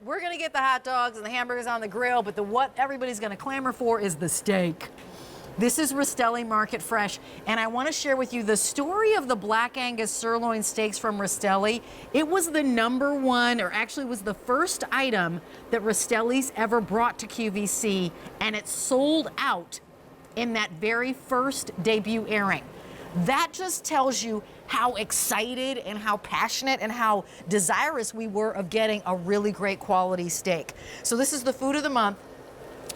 what? We're going to get the hot dogs and the hamburgers on the grill, but what everybody's going to clamor for is the steak. This is Rastelli Market Fresh, and I want to share with you the story of the Black Angus Sirloin steaks from Rastelli. It was the #1, or actually was the first item that Rastelli's ever brought to QVC, and it sold out in that very first debut airing. That just tells you how excited and how passionate and how desirous we were of getting a really great quality steak. So this is the food of the month.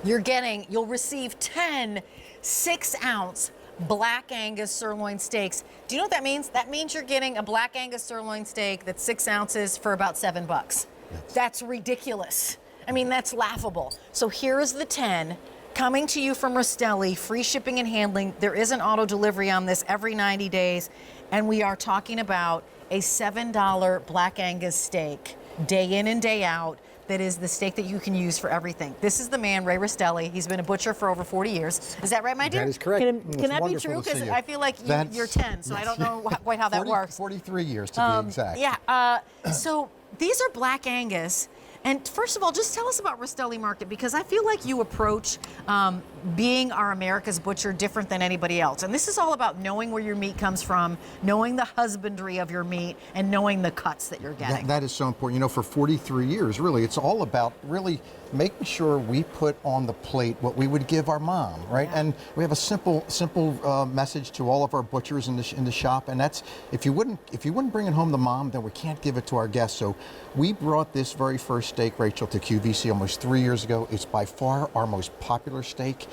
You'll receive 10 6-ounce Black Angus sirloin steaks. Do you know what that means? That means you're getting a Black Angus sirloin steak that's 6 ounces for about $7. That's ridiculous. I mean, that's laughable. So here is the 10 coming to you from Rastelli, free shipping and handling. There is an auto delivery on this every 90 days. And we are talking about a $7 Black Angus steak, day in and day out. That is the steak that you can use for everything. This is the man, Ray Rastelli. He's been a butcher for over 40 years. Is that right, my dear? That is correct. Can that be true? Because I feel like you're 10, so I don't know quite how that works. 43 years to be exact. Yeah. So these are Black Angus. And first of all, just tell us about Rastelli Market, because I feel like you approach being our America's butcher different than anybody else. And this is all about knowing where your meat comes from, knowing the husbandry of your meat, and knowing the cuts that you're getting. That is so important. You know, for 43 years, really, it's all about really making sure we put on the plate what we would give our mom, right? Yeah. And we have a simple message to all of our butchers in the shop, and that's if you wouldn't bring it home to mom, then we can't give it to our guests. So we brought this very first steak, Rachel, to QVC almost 3 years ago. It's by far our most popular steak.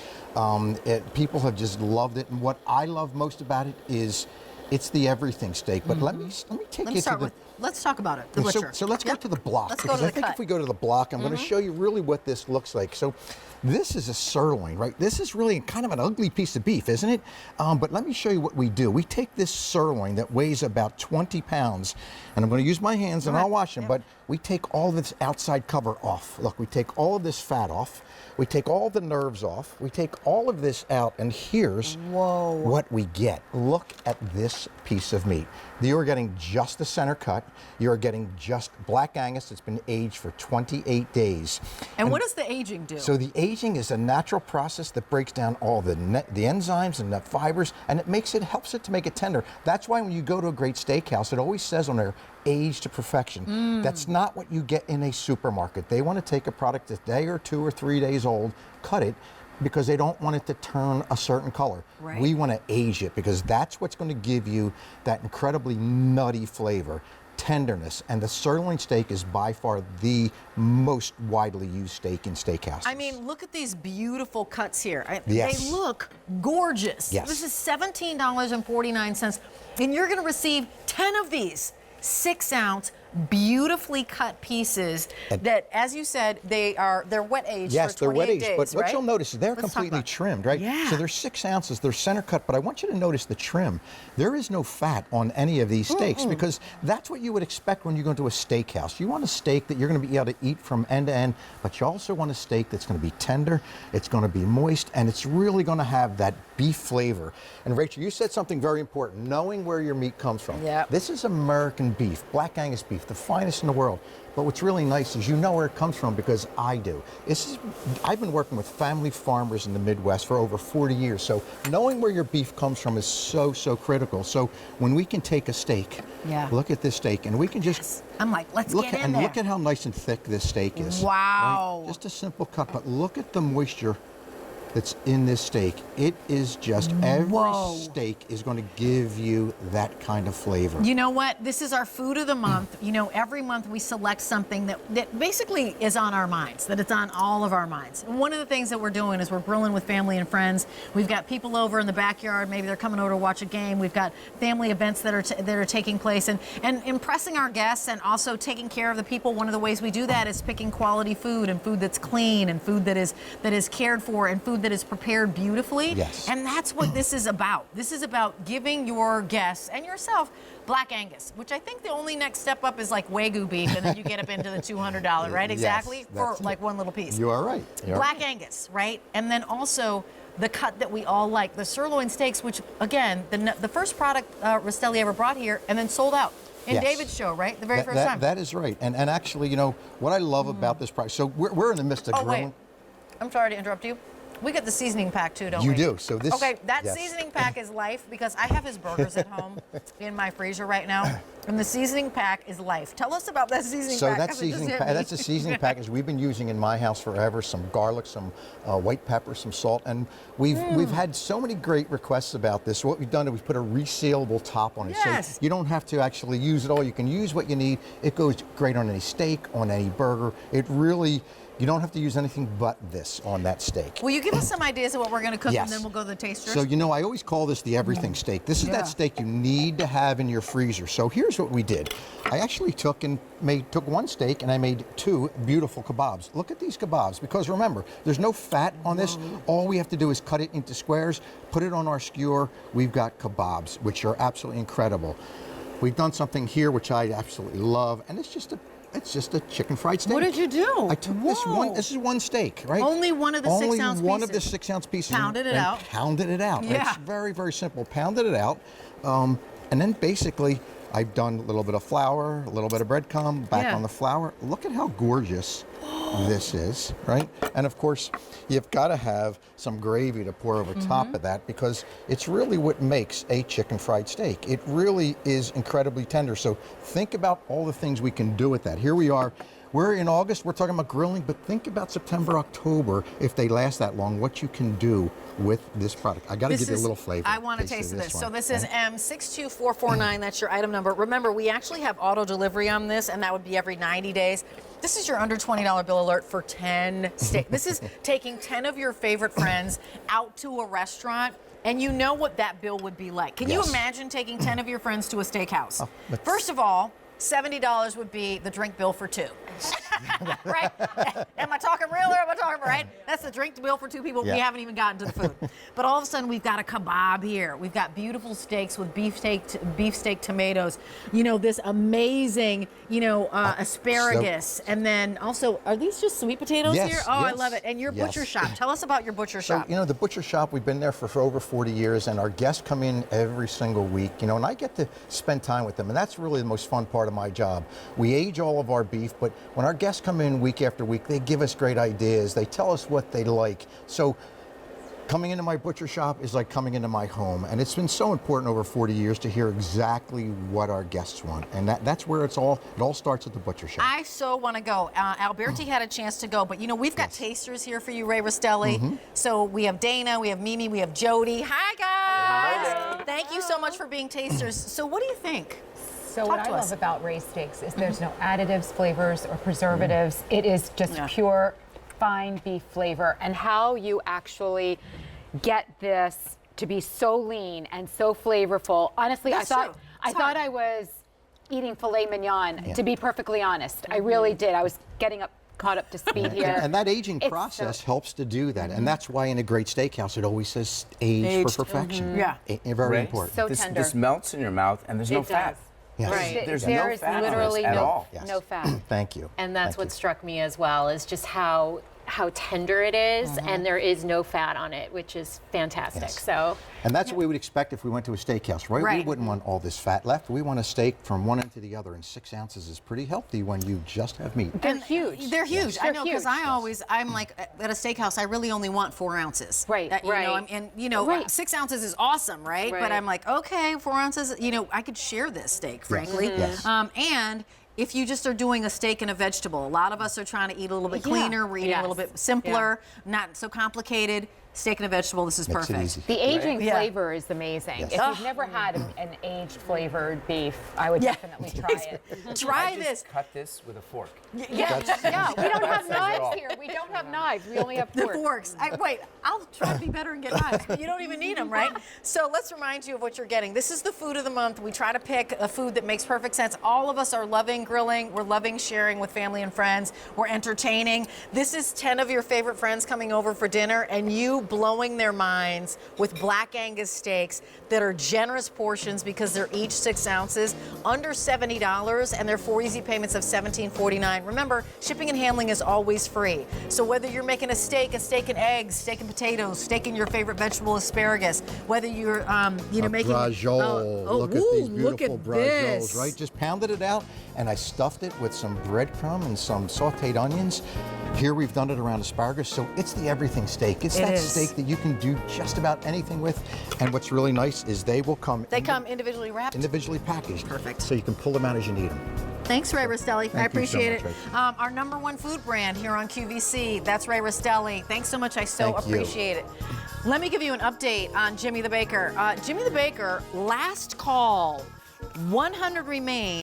People have just loved it, and what I love most about it is it's the everything steak. But let me take you to the. Let's talk about it. The butcher. So let's go to the block. Let's go to the I think if we go to the block, I'm going to show you really what this looks like. So this is a sirloin, right? This is really kind of an ugly piece of beef, isn't it? But let me show you what we do. We take this sirloin that weighs about 20 pounds, and I'm going to use my hands and I'll wash them, but we take all this outside cover off. Look, we take all of this fat off. We take all the nerves off. We take all of this out, and here's what we get. Look at this piece of meat. You are getting just the center cut. You are getting just Black Angus that's been aged for 28 days. And what does the aging do? So the aging is a natural process that breaks down all the enzymes and the fibers, and it helps it to make it tender. That's why when you go to a great steakhouse, it always says on there, aged to perfection. That's not what you get in a supermarket. They want to take a product that's a day or 2 or 3 days old, cut it, because they don't want it to turn a certain color. Right. We want to age it because that's what's going to give you that incredibly nutty flavor, tenderness, and the sirloin steak is by far the most widely used steak in steakhouses. I mean, look at these beautiful cuts here. Yes. They look gorgeous. Yes. This is $17.49, and you're going to receive 10 of these 6-ounce beautifully cut pieces that, as you said, they're wet aged. Yes, for 28 they're wet aged, days, but what right? you'll notice is they're completely trimmed, right? Yeah. So they're 6 ounces, they're center cut, but I want you to notice the trim. There is no fat on any of these steaks because that's what you would expect when you go to a steakhouse. You want a steak that you're going to be able to eat from end to end, but you also want a steak that's going to be tender, it's going to be moist, and it's really going to have that beef flavor. And Rachel, you said something very important, knowing where your meat comes from. Yeah. This is American beef, Black Angus beef, the finest in the world. But what's really nice is you know where it comes from because I do. I've been working with family farmers in the Midwest for over 40 years, so knowing where your beef comes from is so critical. So when we can take a steak, look at this steak, and we can just I'm like, let's get in there. Look at how nice and thick this steak is. Wow. Right? Just a simple cut, but look at the moisture that's in this steak. It is just, every steak is going to give you that kind of flavor. You know what? This is our food of the month. You know, every month we select something that basically is on our minds, that it's on all of our minds. And one of the things that we're doing is we're grilling with family and friends. We've got people over in the backyard. Maybe they're coming over to watch a game. We've got family events that are taking place, and impressing our guests and also taking care of the people. One of the ways we do that is picking quality food, and food that's clean, and food that is cared for, and food that is prepared beautifully. Yes. And that's what this is about. This is about giving your guests and yourself Black Angus, which I think the only next step up is like Wagyu beef, and then you get up into the $200, right? Exactly, yes, for like one little piece. You are right. Black Angus, right? And then also the cut that we all like, the sirloin steaks, which again, the first product Rastelli ever brought here and then sold out in Yes. David's show, right? The very first time. That is right. And actually, you know, what I love about this product, so we're in the midst of Oh, grilling. wait. I'm sorry to interrupt you. We get the seasoning pack too, don't we? You do. So this. Okay, that yes. seasoning pack is life because I have his burgers at home in my freezer right now, and the seasoning pack is life. Tell us about that seasoning So pack. that 'cause it just seasoning hit pack, me. that's a seasoning package we've been using in my house forever. Some garlic, some white pepper, some salt, and we've had so many great requests about this. So what we've done is we've put a resealable top on it, Yes. so you don't have to actually use it all. You can use what you need. It goes great on any steak, on any burger. It really. You don't have to use anything but this on that steak. Will you give us some ideas of what we're going to cook, Yes. and then we'll go to the tasters? So, you know, I always call this the everything steak. This is Yeah. that steak you need to have in your freezer. So here's what we did. I actually took one steak and I made 2 beautiful kebabs. Look at these kebabs, because remember, there's no fat on this. All we have to do is cut it into squares, put it on our skewer. We've got kebabs, which are absolutely incredible. We've done something here which I absolutely love, and it's just a chicken fried steak. What did you do? I took this one. This is one steak, right? Only one of the 6 ounce Only one pieces. of the 6 ounce pieces. Pounded it and out. Pounded it out. Yeah. It's very, very simple. Pounded it out, and then basically I've done a little bit of flour, a little bit of breadcrumb, back Yeah. on the flour. Look at how gorgeous this is, right? And of course, you've got to have some gravy to pour over top of that, because it's really what makes a chicken fried steak. It really is incredibly tender. So think about all the things we can do with that. Here we are. We're in August, we're talking about grilling, but think about September, October, if they last that long, what you can do with this product. I got to give you a little flavor. I want a taste of this. So one. this is M62449. That's your item number. Remember, we actually have auto delivery on this, and that would be every 90 days. This is your under $20 bill alert for 10 steak. This is taking 10 of your favorite friends out to a restaurant, and you know what that bill would be like. Can you Yes. imagine taking 10 of your friends to a steakhouse? that's- First of all, $70 would be the drink bill for 2. Right? Am I talking real or am I talking right? That's the drink bill for 2 people. Yeah. We haven't even gotten to the food. But all of a sudden, we've got a kebab here. We've got beautiful steaks with beefsteak tomatoes. You know, this amazing, asparagus. And then also, are these just sweet potatoes Yes, here? Oh, I yes, love it. And your yes. butcher shop. Tell us about your butcher So, shop. the butcher shop, we've been there for over 40 years, and our guests come in every single week, and I get to spend time with them, and that's really the most fun part of my job. We age all of our beef, but when our guests come in week after week, they give us great ideas. They tell us what they like. So coming into my butcher shop is like coming into my home, and it's been so important over 40 years to hear exactly what our guests want, and that's where it all starts at the butcher shop. I so want to go. Alberti had a chance to go, but we've got tasters here for you, Ray Rastelli. So we have Dana, we have Mimi, we have Jody. Hi, guys. Thank you so much for being tasters. So what do you think? So what I love about Ray Steaks is there's no additives, flavors, or preservatives. It is just pure fine beef flavor, and how you actually get this to be so lean and so flavorful. Honestly, That's I true. thought I was eating filet mignon, to be perfectly honest. I really did. I was getting caught up to speed here. And that aging It's process helps to do that, and that's why in a great steakhouse it always says aged for perfection. Yeah. Very Ray, important. So this, tender. this melts in your mouth, and there's no It fat. does. Yes. Right. There's There no is fat on this literally at no, all. Yes. no fat. Thank you. And that's Thank what you. struck me as well, is just how tender it is, and there is no fat on it, which is fantastic. Yes. So And that's what we would expect if we went to a steakhouse, right? We Right. wouldn't want all this fat left. We want a steak from one end to the other, and 6 ounces is pretty healthy when you just have meat. They're huge. They're huge. I They're know, because huge. I'm like, at a steakhouse, I really only want 4 ounces. Right, right. And, Right. 6 ounces is awesome, right? But Right. I'm like, okay, 4 ounces, I could share this steak, frankly. Yes. And if you just are doing a steak and a vegetable, a lot of us are trying to eat a little bit Yeah. cleaner, we're eating a little Yes. bit simpler, not so complicated. Steak and a vegetable, this is Makes it perfect. easy. The aging Yeah. flavor is amazing. Yes. If you've never had an aged flavored beef, I would Yeah. definitely try it. Try I this. just cut this with a fork. Yeah, we don't have says it knives all. here. We don't have knives. We only have The forks. forks. Wait, I'll try to be better and get knives, but you don't even need them, right? So let's remind you of what you're getting. This is the food of the month. We try to pick a food that makes perfect sense. All of us are loving grilling. We're loving sharing with family and friends. We're entertaining. This is 10 of your favorite friends coming over for dinner, and you blowing their minds with Black Angus steaks that are generous portions because they're each 6 ounces, under $70, and they're 4 easy payments of $17.49. Remember, shipping and handling is always free. So whether you're making a steak and eggs, steak and potatoes, steak and your favorite vegetable, asparagus, whether you're, making brajol. Look at these look beautiful at brajols, this. right? Just pounded it out, and I stuffed it with some breadcrumb and some sautéed onions. Here we've done it around asparagus, so it's the everything steak. It's that steak that you can do just about anything with. And what's really nice is they will come. They come individually wrapped. Individually packaged. Perfect. So you can pull them out as you need them. Thanks, Ray Rastelli. I Thank you so appreciate much, it. Ray. Our #1 food brand here on QVC, that's Ray Rastelli. Thanks so much. I so Thank you. appreciate it. Let me give you an update on Jimmy the Baker. Jimmy the Baker, last call, 100 remain.